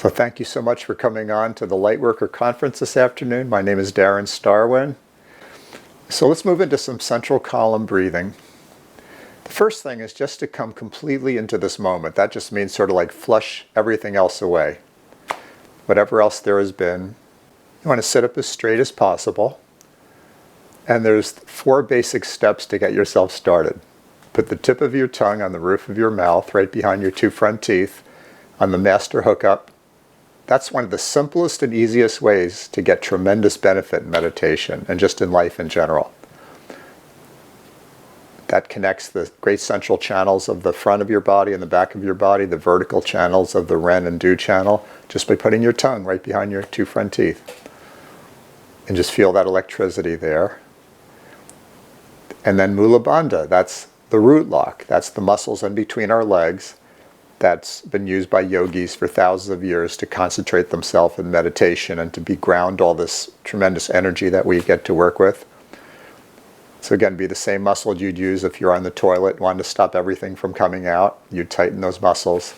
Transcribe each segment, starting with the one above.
So thank you so much for coming on to the Lightworker conference this afternoon. My name is Darren Starwin. So let's move into some central column breathing. The first thing is just to come completely into this moment. That just means sort of like flush everything else away. Whatever else there has been. You want to sit up as straight as possible. And there's 4 basic steps to get yourself started. Put the tip of your tongue on the roof of your mouth, right behind your 2 front teeth, on the master hookup. That's one of the simplest and easiest ways to get tremendous benefit in meditation and just in life in general. That connects the great central channels of the front of your body and the back of your body, the vertical channels of the Ren and Du channel, just by putting your tongue right behind your 2 front teeth. And just feel that electricity there. And then Mula Bandha, that's the root lock. That's the muscles in between our legs. That's been used by yogis for thousands of years to concentrate themselves in meditation and to ground all this tremendous energy that we get to work with. So again, be the same muscle you'd use if you're on the toilet, wanting to stop everything from coming out. You tighten those muscles.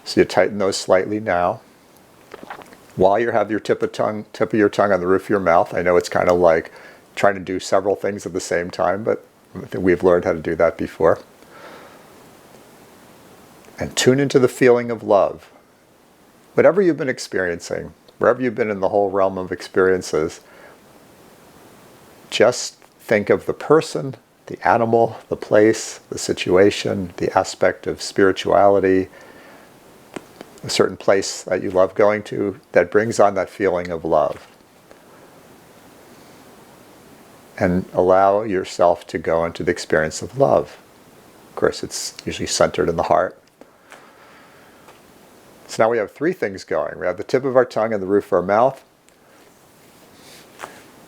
So you tighten those slightly now. While you have your tip of your tongue on the roof of your mouth, I know it's kind of like trying to do several things at the same time, but I think we've learned how to do that before. And tune into the feeling of love. Whatever you've been experiencing, wherever you've been in the whole realm of experiences, just think of the person, the animal, the place, the situation, the aspect of spirituality, a certain place that you love going to that brings on that feeling of love. And allow yourself to go into the experience of love. Of course, it's usually centered in the heart. So now we have 3 things going. We have the tip of our tongue and the roof of our mouth.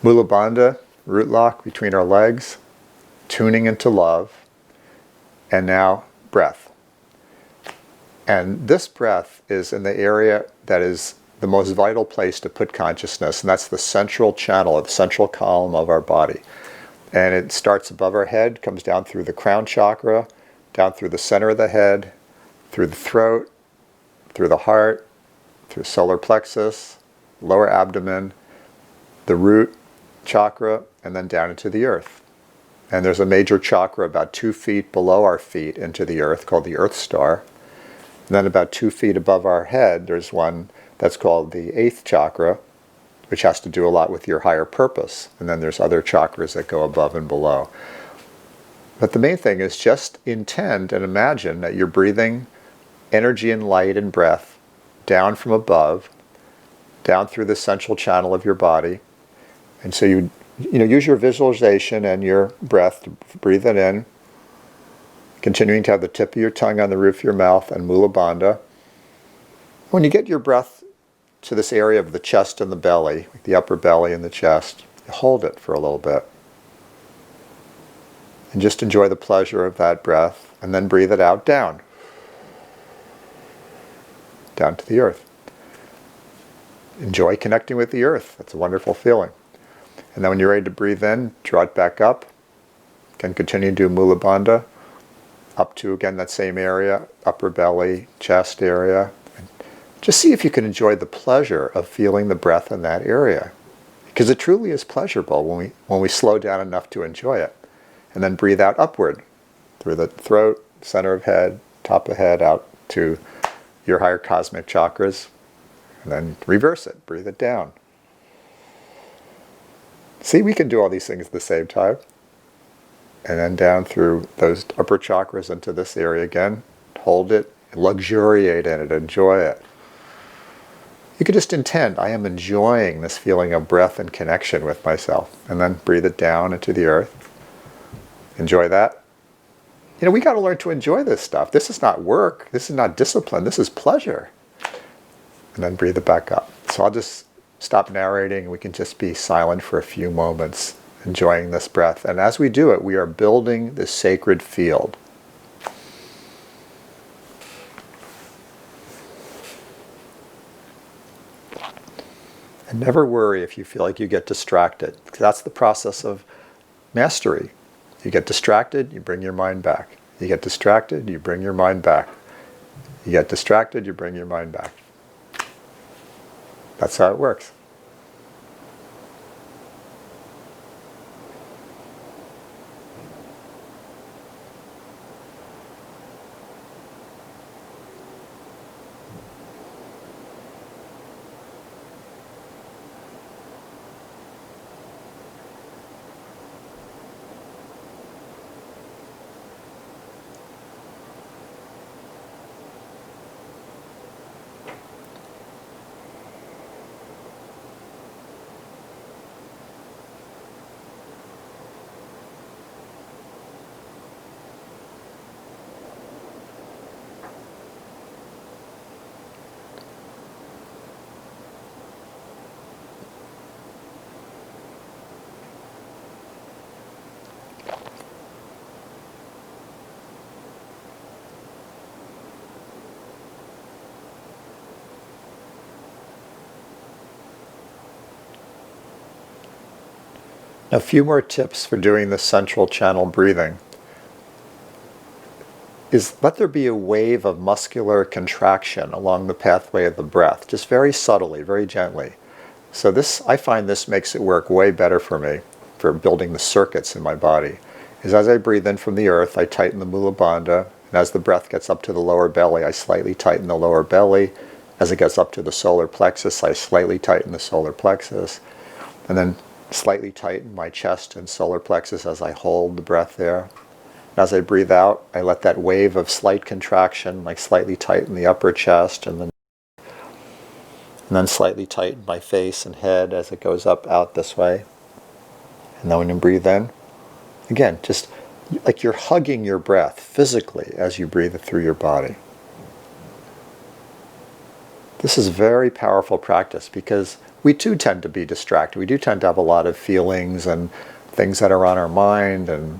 Mula Bandha, root lock between our legs. Tuning into love. And now breath. And this breath is in the area that is the most vital place to put consciousness. And that's the central channel, or the central column of our body. And it starts above our head, comes down through the crown chakra, down through the center of the head, through the throat, through the heart, through solar plexus, lower abdomen, the root chakra, and then down into the earth. And there's a major chakra about 2 feet below our feet into the earth called the Earth Star. And then about 2 feet above our head, there's one that's called the 8th chakra, which has to do a lot with your higher purpose. And then there's other chakras that go above and below. But the main thing is just intend and imagine that you're breathing energy and light and breath down from above, down through the central channel of your body. And so you use your visualization and your breath to breathe it in, continuing to have the tip of your tongue on the roof of your mouth and Mula Bandha. When you get your breath to this area of the chest and the belly, like the upper belly and the chest, you hold it for a little bit. And just enjoy the pleasure of that breath, and then breathe it out down. Down to the earth. Enjoy connecting with the earth. That's a wonderful feeling. And then when you're ready to breathe in, draw it back up. Can continue to do Mula Bandha. Up to, again, that same area, upper belly, chest area. And just see if you can enjoy the pleasure of feeling the breath in that area. Because it truly is pleasurable when we slow down enough to enjoy it. And then breathe out upward through the throat, center of head, top of head, out to your higher cosmic chakras, and then reverse it, breathe it down. See, we can do all these things at the same time. And then down through those upper chakras into this area again, hold it, luxuriate in it, enjoy it. You could just intend, I am enjoying this feeling of breath and connection with myself, and then breathe it down into the earth. Enjoy that. We got to learn to enjoy this stuff. This is not work. This is not discipline. This is pleasure. And then breathe it back up. So I'll just stop narrating. We can just be silent for a few moments, enjoying this breath. And as we do it, we are building this sacred field. And never worry if you feel like you get distracted. That's the process of mastery. You get distracted, you bring your mind back. You get distracted, you bring your mind back. You get distracted, you bring your mind back. That's how it works. A few more tips for doing the central channel breathing is let there be a wave of muscular contraction along the pathway of the breath, just very subtly, very gently. So this, I find this makes it work way better for me, for building the circuits in my body. Is as I breathe in from the earth, I tighten the mula bandha, and as the breath gets up to the lower belly, I slightly tighten the lower belly. As it gets up to the solar plexus, I slightly tighten the solar plexus, and then slightly tighten my chest and solar plexus as I hold the breath there. As I breathe out, I let that wave of slight contraction, like slightly tighten the upper chest, and then slightly tighten my face and head as it goes up out this way. And then when you breathe in, again, just like you're hugging your breath physically as you breathe it through your body. This is very powerful practice because we too tend to be distracted. We do tend to have a lot of feelings and things that are on our mind and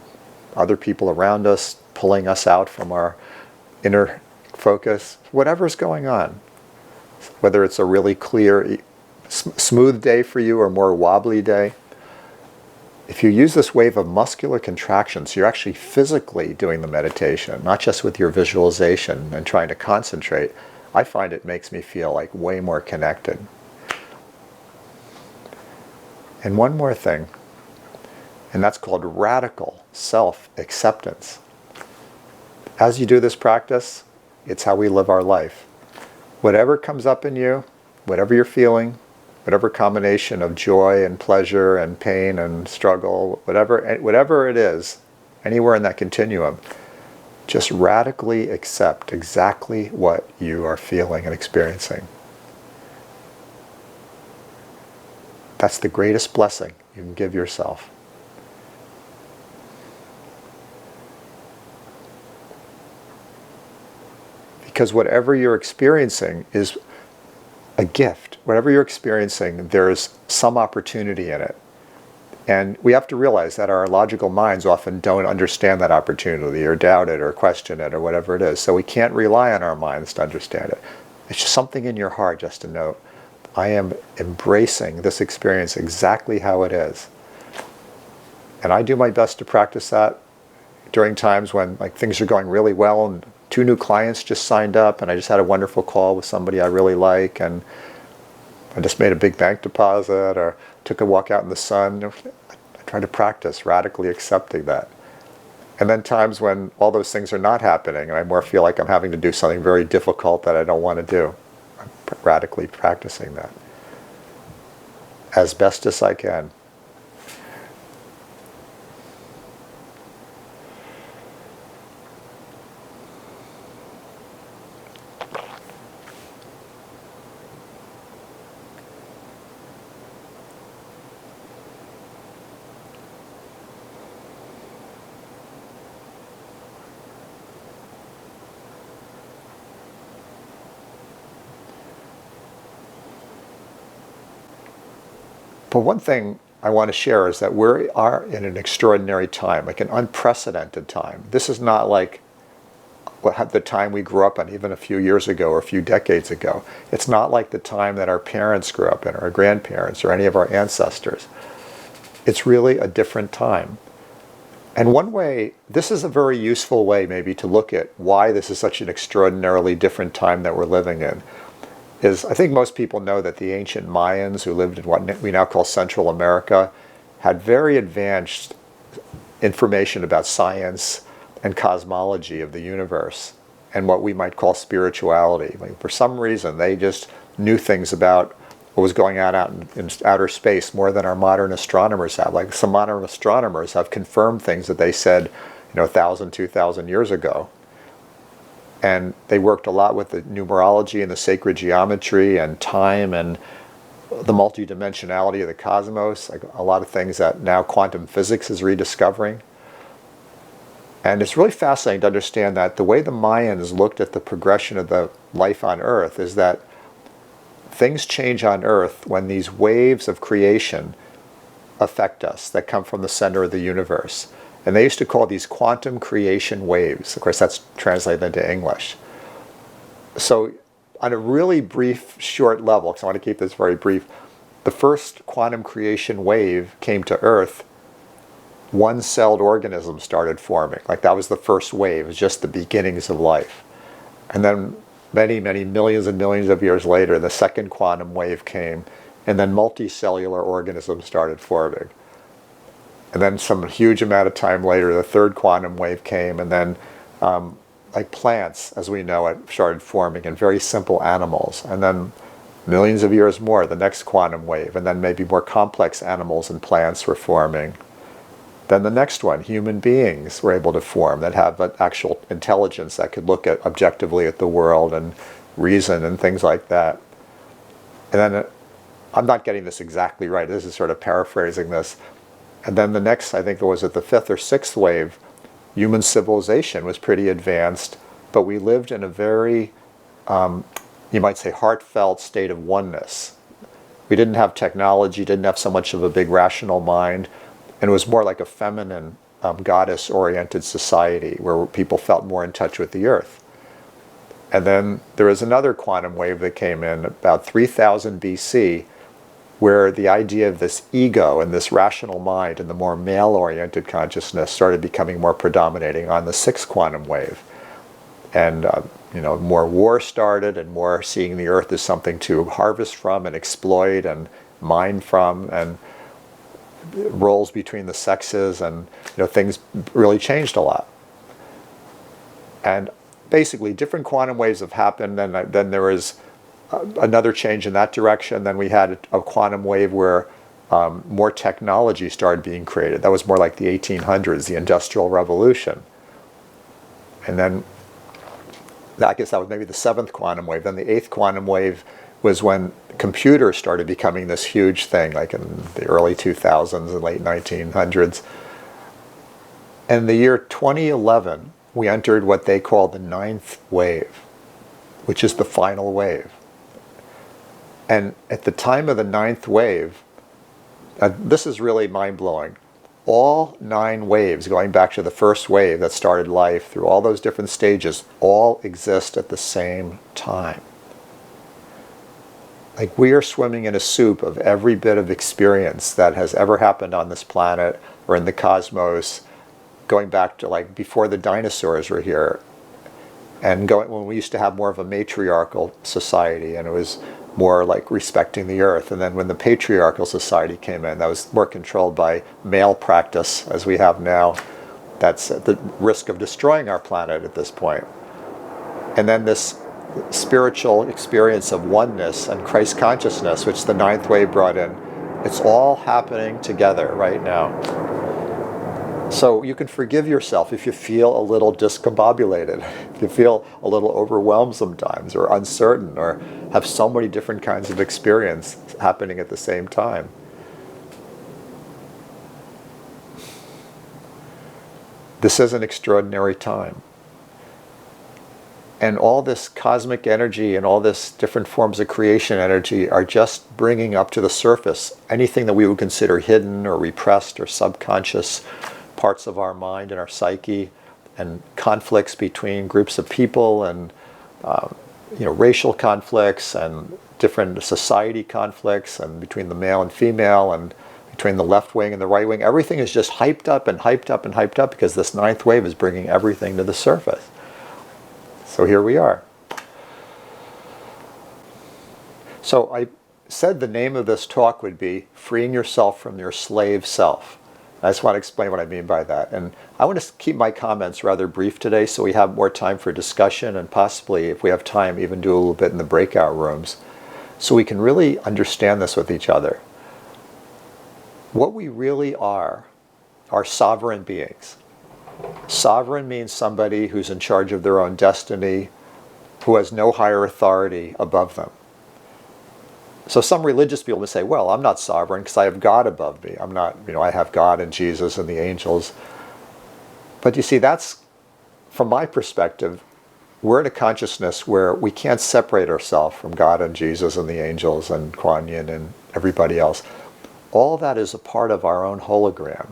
other people around us pulling us out from our inner focus, whatever's going on. Whether it's a really clear, smooth day for you or more wobbly day, if you use this wave of muscular contractions, you're actually physically doing the meditation, not just with your visualization and trying to concentrate. I find it makes me feel like way more connected. And one more thing, and that's called radical self-acceptance. As you do this practice, it's how we live our life. Whatever comes up in you, whatever you're feeling, whatever combination of joy and pleasure and pain and struggle, whatever it is, anywhere in that continuum, just radically accept exactly what you are feeling and experiencing. That's the greatest blessing you can give yourself. Because whatever you're experiencing is a gift. Whatever you're experiencing, there's some opportunity in it. And we have to realize that our logical minds often don't understand that opportunity or doubt it or question it or whatever it is. So we can't rely on our minds to understand it. It's just something in your heart just to know, I am embracing this experience exactly how it is. And I do my best to practice that during times when like things are going really well and 2 new clients just signed up and I just had a wonderful call with somebody I really like and I just made a big bank deposit or took a walk out in the sun. I try to practice radically accepting that. And then times when all those things are not happening and I more feel like I'm having to do something very difficult that I don't want to do. I'm radically practicing that as best as I can. But one thing I want to share is that we are in an extraordinary time, like an unprecedented time. This is not like the time we grew up in even a few years ago or a few decades ago. It's not like the time that our parents grew up in or our grandparents or any of our ancestors. It's really a different time. And one way, this is a very useful way maybe to look at why this is such an extraordinarily different time that we're living in, is, I think most people know that the ancient Mayans who lived in what we now call Central America had very advanced information about science and cosmology of the universe and what we might call spirituality. Like, for some reason, they just knew things about what was going on out in outer space more than our modern astronomers have. Like, some modern astronomers have confirmed things that they said, 1,000, 2,000 years ago. And they worked a lot with the numerology and the sacred geometry and time and the multidimensionality of the cosmos, like a lot of things that now quantum physics is rediscovering. And it's really fascinating to understand that the way the Mayans looked at the progression of the life on Earth is that things change on Earth when these waves of creation affect us that come from the center of the universe. And they used to call these quantum creation waves. Of course, that's translated into English. So on a really brief, short level, because I want to keep this very brief, the first quantum creation wave came to Earth, one-celled organisms started forming. Like, that was the first wave. It was just the beginnings of life. And then many, many millions and millions of years later, the second quantum wave came, and then multicellular organisms started forming. And then some huge amount of time later, the third quantum wave came, and then like plants, as we know it, started forming, and very simple animals. And then millions of years more, the next quantum wave, and then maybe more complex animals and plants were forming. Then the next one, human beings were able to form that have an actual intelligence that could look at objectively at the world and reason and things like that. And then, I'm not getting this exactly right, this is sort of paraphrasing this. And then the next, I think it was at the fifth or sixth wave, human civilization was pretty advanced, but we lived in a very, you might say, heartfelt state of oneness. We didn't have technology, didn't have so much of a big rational mind, and it was more like a feminine, goddess-oriented society where people felt more in touch with the earth. And then there was another quantum wave that came in about 3000 BC, where the idea of this ego and this rational mind and the more male-oriented consciousness started becoming more predominating on the sixth quantum wave. And more war started, and more seeing the earth as something to harvest from and exploit and mine from, and roles between the sexes, and things really changed a lot. And basically different quantum waves have happened, and then there was another change in that direction. Then we had a quantum wave where more technology started being created. That was more like the 1800s, the Industrial Revolution. And then I guess that was maybe the seventh quantum wave. Then the eighth quantum wave was when computers started becoming this huge thing, like in the early 2000s and late 1900s. In the year 2011, we entered what they call the ninth wave, which is the final wave. And at the time of the ninth wave, this is really mind-blowing. All 9 waves, going back to the first wave that started life through all those different stages, all exist at the same time. Like, we are swimming in a soup of every bit of experience that has ever happened on this planet or in the cosmos, going back to like before the dinosaurs were here, and when we used to have more of a matriarchal society, and it was more like respecting the earth. And then when the patriarchal society came in, that was more controlled by male practice, as we have now. That's at the risk of destroying our planet at this point. And then this spiritual experience of oneness and Christ consciousness, which the ninth wave brought in, it's all happening together right now. So you can forgive yourself if you feel a little discombobulated, if you feel a little overwhelmed sometimes, or uncertain, or have so many different kinds of experience happening at the same time. This is an extraordinary time. And all this cosmic energy and all this different forms of creation energy are just bringing up to the surface anything that we would consider hidden or repressed or subconscious parts of our mind and our psyche, and conflicts between groups of people, and racial conflicts, and different society conflicts, and between the male and female, and between the left wing and the right wing. Everything is just hyped up and hyped up and hyped up because this ninth wave is bringing everything to the surface. So here we are. So I said the name of this talk would be Freeing Yourself from Your Slave Self. I just want to explain what I mean by that. And I want to keep my comments rather brief today so we have more time for discussion, and possibly, if we have time, even do a little bit in the breakout rooms so we can really understand this with each other. What we really are sovereign beings. Sovereign means somebody who's in charge of their own destiny, who has no higher authority above them. So some religious people would say, well, I'm not sovereign because I have God above me. I'm not, I have God and Jesus and the angels. But you see, that's, from my perspective, we're in a consciousness where we can't separate ourselves from God and Jesus and the angels and Kuan Yin and everybody else. All that is a part of our own hologram.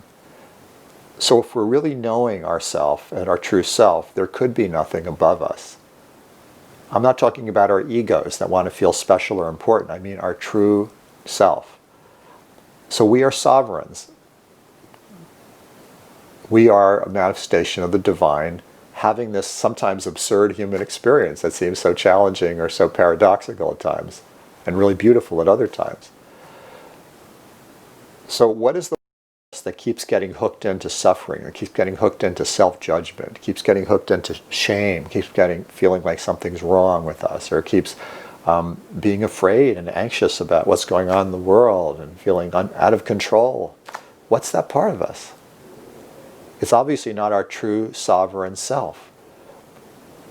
So if we're really knowing ourself and our true self, there could be nothing above us. I'm not talking about our egos that want to feel special or important. I mean our true self. So we are sovereigns. We are a manifestation of the divine, having this sometimes absurd human experience that seems so challenging or so paradoxical at times, and really beautiful at other times. So what is the that keeps getting hooked into suffering, or keeps getting hooked into self-judgment, keeps getting hooked into shame, keeps feeling like something's wrong with us, or keeps being afraid and anxious about what's going on in the world and feeling out of control? What's that part of us? It's obviously not our true sovereign self.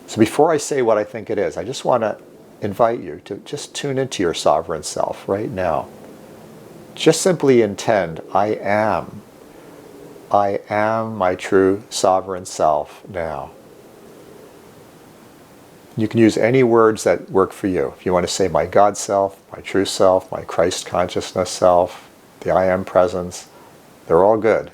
So before I say what I think it is, I just want to invite you to just tune into your sovereign self right now. Just simply intend, I am my true sovereign self now. You can use any words that work for you. If you want to say my God self, my true self, my Christ consciousness self, the I am presence, they're all good.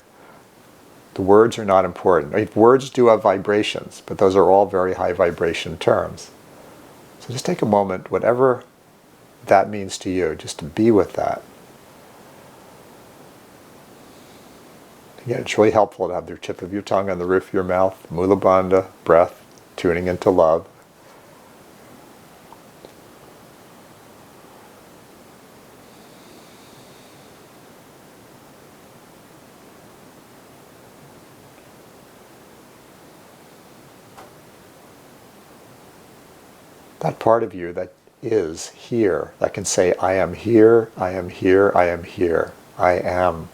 The words are not important. I mean, words do have vibrations, but those are all very high vibration terms. So just take a moment, whatever that means to you, just to be with that. Again, it's really helpful to have the tip of your tongue on the roof of your mouth, Mula Bandha, breath, tuning into love. That part of you that is here, that can say, I am here, I am here, I am here, I am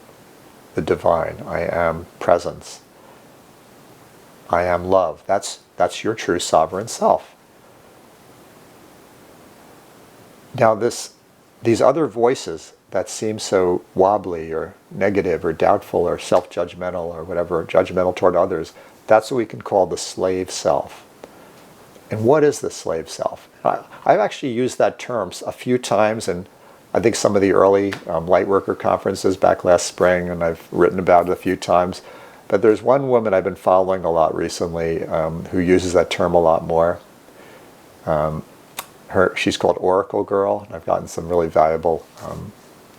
the divine, I am presence, I am love. That's your true sovereign self. Now these other voices that seem so wobbly or negative or doubtful or self-judgmental or whatever, judgmental toward others, that's what we can call the slave self. And what is the slave self? I've actually used that term a few times, and I think some of the early Lightworker conferences back last spring, and I've written about it a few times. But there's one woman I've been following a lot recently who uses that term a lot more. She's called Oracle Girl, and I've gotten some really valuable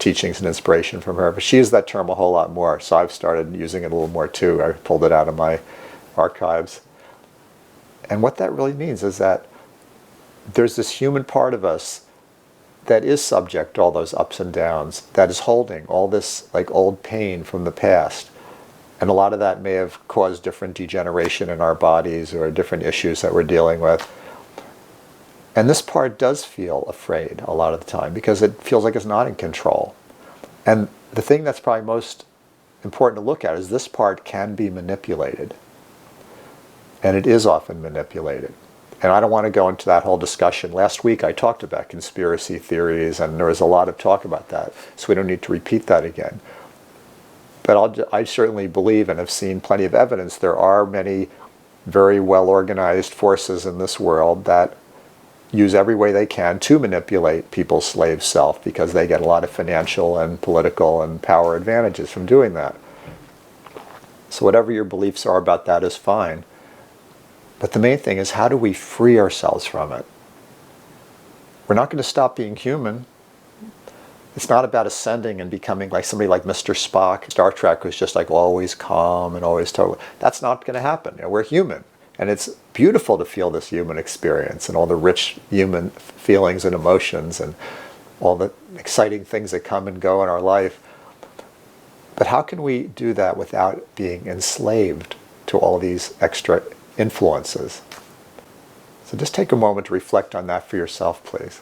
teachings and inspiration from her. But she uses that term a whole lot more, so I've started using it a little more too. I pulled it out of my archives. And what that really means is that there's this human part of us that is subject to all those ups and downs, that is holding all this like old pain from the past. And a lot of that may have caused different degeneration in our bodies or different issues that we're dealing with. And this part does feel afraid a lot of the time because it feels like it's not in control. And the thing that's probably most important to look at is this part can be manipulated. And it is often manipulated. And I don't want to go into that whole discussion. Last week I talked about conspiracy theories, and there was a lot of talk about that, so we don't need to repeat that again. But I certainly believe and have seen plenty of evidence there are many very well-organized forces in this world that use every way they can to manipulate people's slave self because they get a lot of financial and political and power advantages from doing that. So whatever your beliefs are about that is fine. But the main thing is, how do we free ourselves from it? We're not going to stop being human. It's not about ascending and becoming like somebody like Mr. Spock. Star Trek was just like always calm and always totally. That's not going to happen. We're human. And it's beautiful to feel this human experience and all the rich human feelings and emotions. all the exciting things that come and go in our life. But how can we do that without being enslaved to all these extra influences? So just take a moment to reflect on that for yourself, please.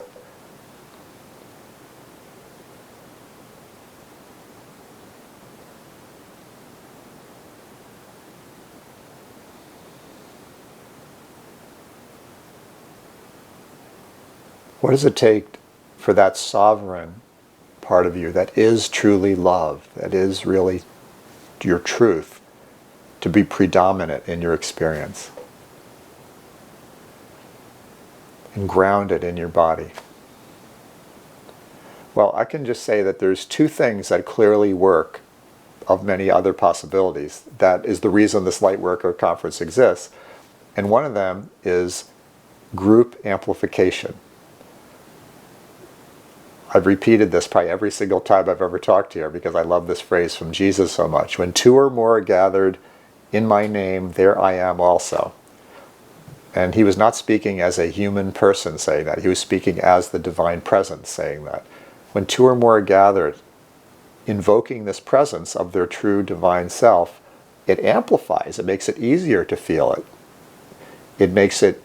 What does it take for that sovereign part of you that is truly love, that is really your truth, to be predominant in your experience and grounded in your body? Well, I can just say that there's two things that clearly work of many other possibilities. That is the reason this Lightworker conference exists. And one of them is group amplification. I've repeated this probably every single time I've ever talked here because I love this phrase from Jesus so much. When two or more are gathered in my name, there I am also. And he was not speaking as a human person saying that. He was speaking as the divine presence saying that. When two or more are gathered, invoking this presence of their true divine self, it amplifies. It makes it easier to feel it. It makes it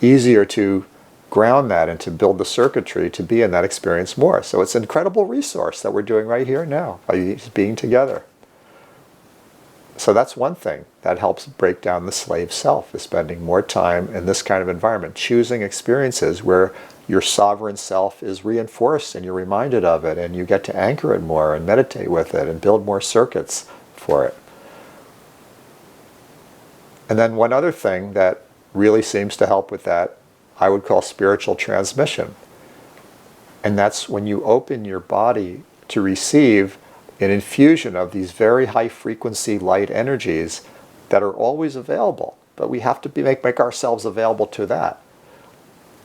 easier to ground that and to build the circuitry to be in that experience more. So it's an incredible resource that we're doing right here now by being together. So that's one thing that helps break down the slave self, is spending more time in this kind of environment, choosing experiences where your sovereign self is reinforced and you're reminded of it and you get to anchor it more and meditate with it and build more circuits for it. And then one other thing that really seems to help with that, I would call spiritual transmission. And that's when you open your body to receive an infusion of these very high frequency light energies that are always available. But we have to make ourselves available to that.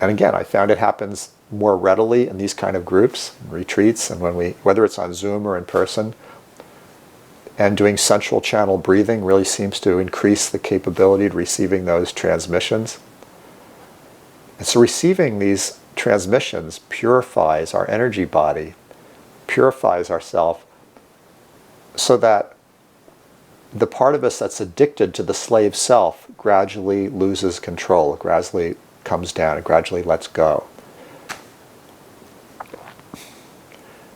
And again, I found it happens more readily in these kind of groups, retreats, and whether it's on Zoom or in person. And doing central channel breathing really seems to increase the capability of receiving those transmissions. And so receiving these transmissions purifies our energy body, purifies ourself, so that the part of us that's addicted to the slave self gradually loses control, gradually comes down, and gradually lets go.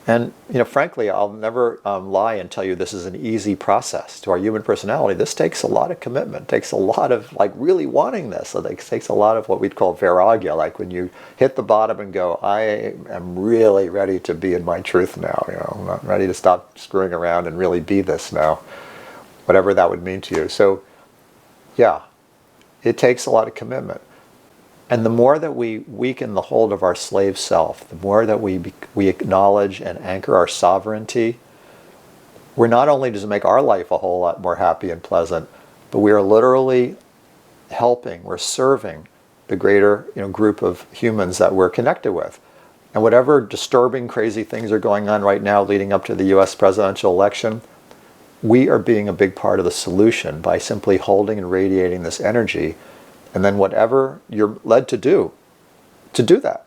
And frankly, I'll never lie and tell you this is an easy process. To our human personality, this takes a lot of commitment. It takes a lot of really wanting this. It takes a lot of what we'd call vairagya, like when you hit the bottom and go, I am really ready to be in my truth now. I'm not ready to stop screwing around and really be this now, whatever that would mean to you. So, yeah, it takes a lot of commitment. And the more that we weaken the hold of our slave self, the more that we acknowledge and anchor our sovereignty, we're not only does it make our life a whole lot more happy and pleasant, but we are literally helping, we're serving the greater group of humans that we're connected with. And whatever disturbing, crazy things are going on right now leading up to the US presidential election, we are being a big part of the solution by simply holding and radiating this energy. And then whatever you're led to do that.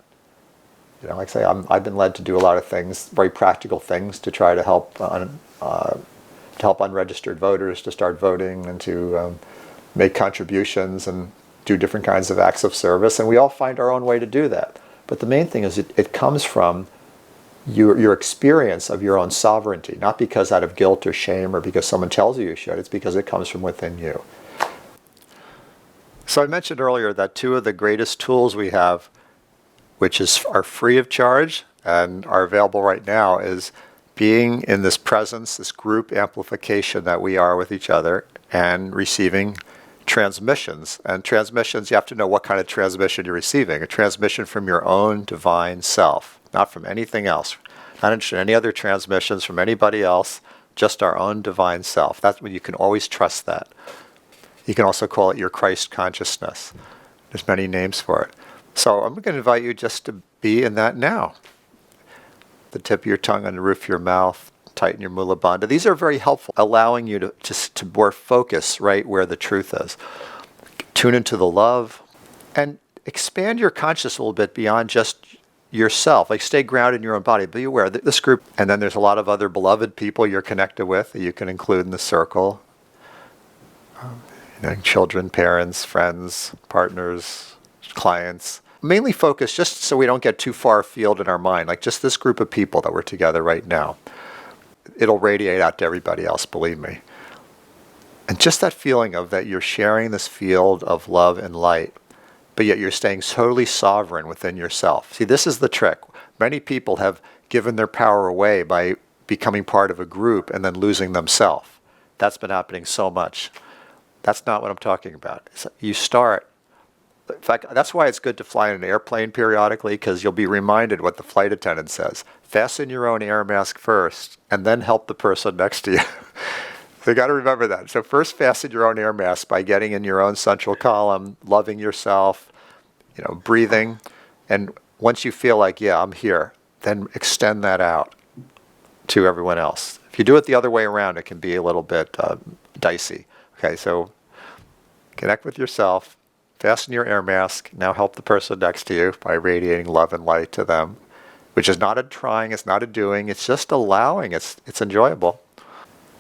Like I say, I've been led to do a lot of things, very practical things, to try to help unregistered voters to start voting and to make contributions and do different kinds of acts of service. And we all find our own way to do that. But the main thing is it comes from your experience of your own sovereignty, not because out of guilt or shame or because someone tells you should. It's because it comes from within you. So I mentioned earlier that two of the greatest tools we have, which are free of charge and are available right now, is being in this presence, this group amplification that we are with each other, and receiving transmissions. And transmissions, you have to know what kind of transmission you're receiving. A transmission from your own divine self, not from anything else. Not interested in any other transmissions from anybody else, just our own divine self. That's when you can always trust that. You can also call it your Christ consciousness. There's many names for it. So I'm going to invite you just to be in that now. The tip of your tongue on the roof of your mouth, tighten your mula bandha. These are very helpful, allowing you to more focus right where the truth is. Tune into the love and expand your consciousness a little bit beyond just yourself. Like stay grounded in your own body. Be aware that this group, and then there's a lot of other beloved people you're connected with that you can include in the circle. Children, parents, friends, partners, clients. Mainly focus just so we don't get too far afield in our mind, like just this group of people that we're together right now. It'll radiate out to everybody else, believe me. And just that feeling of that you're sharing this field of love and light, but yet you're staying totally sovereign within yourself. See, this is the trick. Many people have given their power away by becoming part of a group and then losing themselves. That's been happening so much. That's not what I'm talking about. You start. In fact, that's why it's good to fly in an airplane periodically, because you'll be reminded what the flight attendant says. Fasten your own air mask first, and then help the person next to you. So you got to remember that. So first fasten your own air mask by getting in your own central column, loving yourself, breathing. And once you feel like, yeah, I'm here, then extend that out to everyone else. If you do it the other way around, it can be a little bit dicey. Okay, so connect with yourself, fasten your air mask, now help the person next to you by radiating love and light to them, which is not a trying, it's not a doing, it's just allowing, it's enjoyable.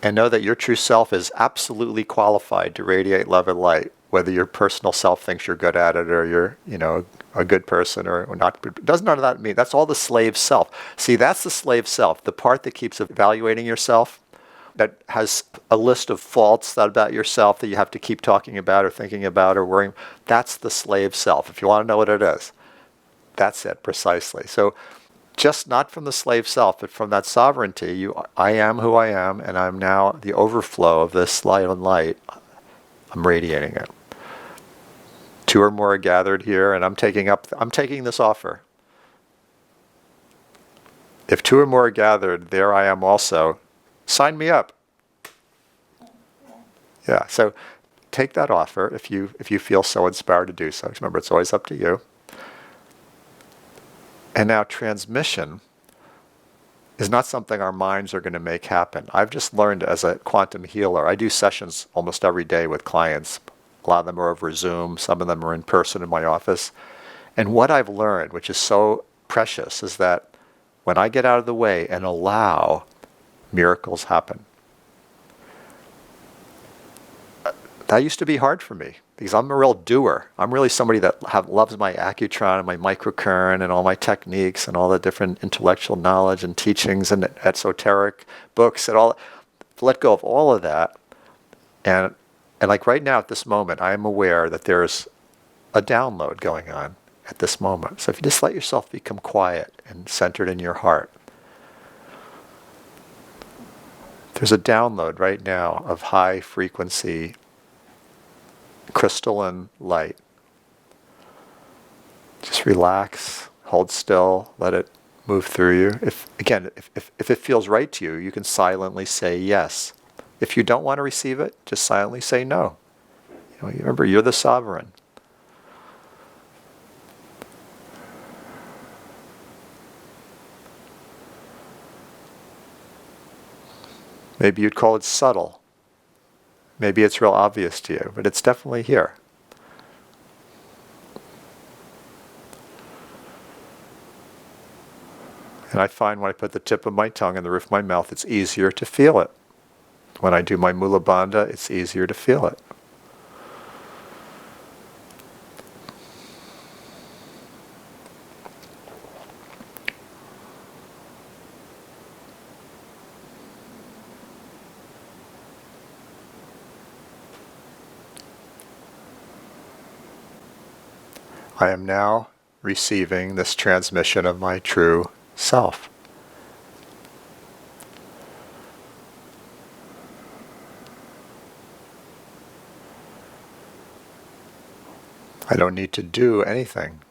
And know that your true self is absolutely qualified to radiate love and light, whether your personal self thinks you're good at it or you're, a good person or not. Does none of that mean? That's all the slave self. See, that's the slave self, the part that keeps evaluating yourself, that has a list of faults about yourself that you have to keep talking about or thinking about or worrying. That's the slave self. If you want to know what it is, that's it precisely. So just not from the slave self, but from that sovereignty, I am who I am, and I'm now the overflow of this light and light. I'm radiating it. 2 or more are gathered here, and I'm taking this offer. If 2 or more are gathered, there I am also. Sign me up. Yeah, so take that offer if you feel so inspired to do so. Remember, it's always up to you. And now transmission is not something our minds are going to make happen. I've just learned as a quantum healer, I do sessions almost every day with clients. A lot of them are over Zoom, some of them are in person in my office. And what I've learned, which is so precious, is that when I get out of the way and allow, miracles happen. That used to be hard for me because I'm a real doer. I'm really somebody that loves my Accutron and my microcurrent and all my techniques and all the different intellectual knowledge and teachings and esoteric books and all. Let go of all of that. And like right now at this moment, I am aware that there's a download going on at this moment. So if you just let yourself become quiet and centered in your heart, there's a download right now of high frequency crystalline light. Just relax, hold still, let it move through you. If it feels right to you, you can silently say yes. If you don't want to receive it, just silently say no. Remember, you're the sovereign. Maybe you'd call it subtle. Maybe it's real obvious to you, but it's definitely here. And I find when I put the tip of my tongue in the roof of my mouth, it's easier to feel it. When I do my Mula Bandha, it's easier to feel it. I am now receiving this transmission of my true self. I don't need to do anything.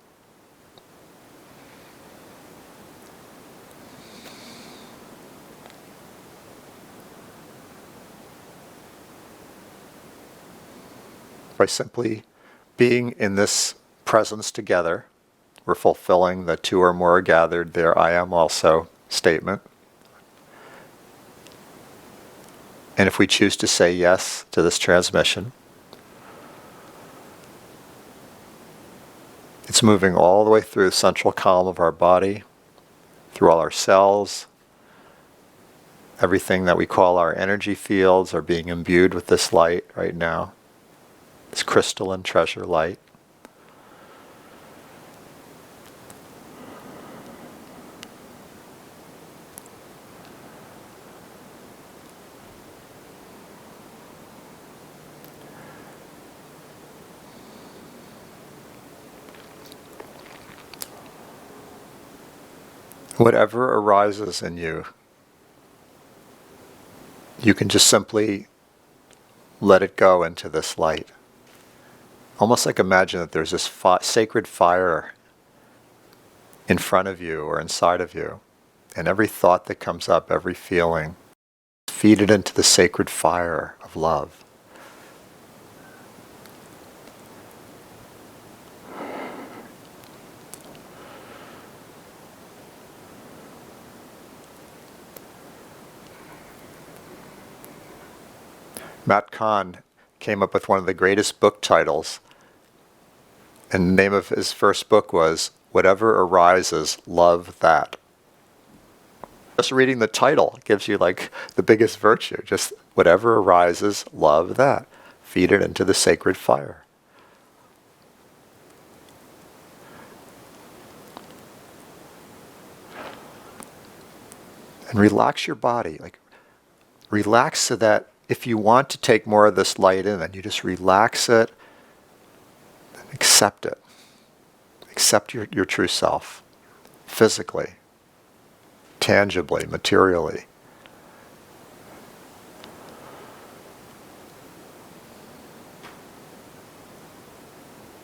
By simply being in this presence together, we're fulfilling the 2 or more are gathered, there I am also statement. And if we choose to say yes to this transmission, it's It's moving all the way through the central column of our body, through all our cells. Everything that we call our energy fields are being imbued with this light right now, this crystalline treasure light. Whatever arises in you, you can just simply let it go into this light. Almost like imagine that there's this sacred fire in front of you or inside of you, and every thought that comes up, every feeling, feed it into the sacred fire of love. Matt Kahn came up with one of the greatest book titles, and the name of his first book was Whatever Arises, Love That. Just reading the title gives you like the biggest virtue. Just whatever arises, love that. Feed it into the sacred fire. And relax your body. Like relax so that if you want to take more of this light in, then you just relax it and accept it. Accept your true self, physically, tangibly, materially.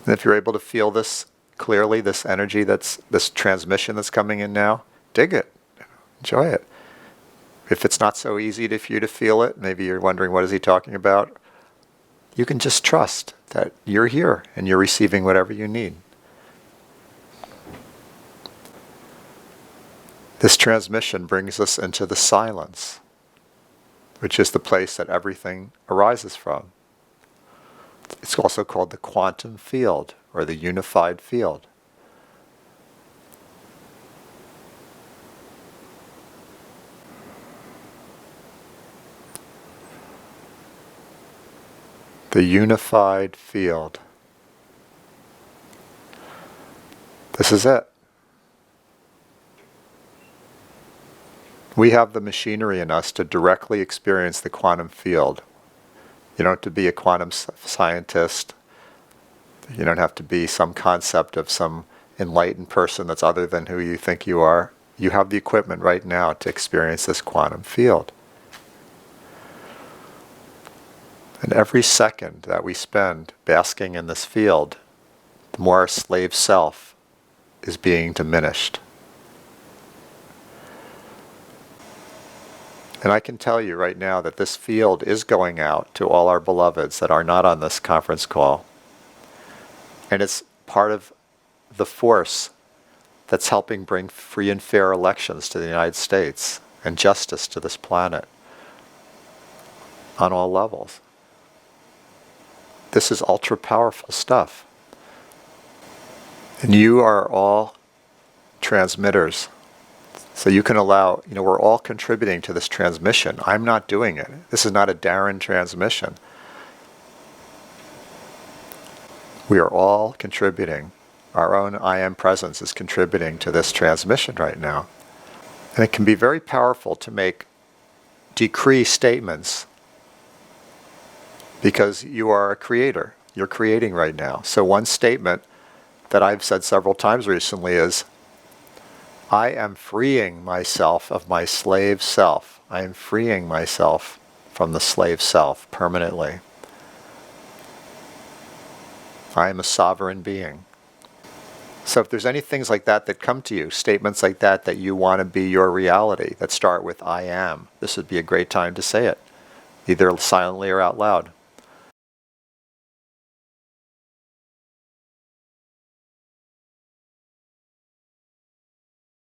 And if you're able to feel this clearly, this energy, this transmission that's coming in now, dig it, enjoy it. If it's not so easy for you to feel it, maybe you're wondering what is he talking about, you can just trust that you're here and you're receiving whatever you need. This transmission brings us into the silence, which is the place that everything arises from. It's also called the quantum field or the unified field. The unified field. This is it. We have the machinery in us to directly experience the quantum field. You don't have to be a quantum scientist. You don't have to be some concept of some enlightened person that's other than who you think you are. You have the equipment right now to experience this quantum field. And every second that we spend basking in this field, the more our slave self is being diminished. And I can tell you right now that this field is going out to all our beloveds that are not on this conference call. And it's part of the force that's helping bring free and fair elections to the United States and justice to this planet on all levels. This is ultra powerful stuff. And you are all transmitters. So you can allow, we're all contributing to this transmission. I'm not doing it. This is not a Darren transmission. We are all contributing. Our own I Am presence is contributing to this transmission right now. And it can be very powerful to make decree statements because you are a creator. You're creating right now. So one statement that I've said several times recently is, I am freeing myself of my slave self. I am freeing myself from the slave self permanently. I am a sovereign being. So if there's any things like that that come to you, statements like that you want to be your reality, that start with I am, this would be a great time to say it, either silently or out loud.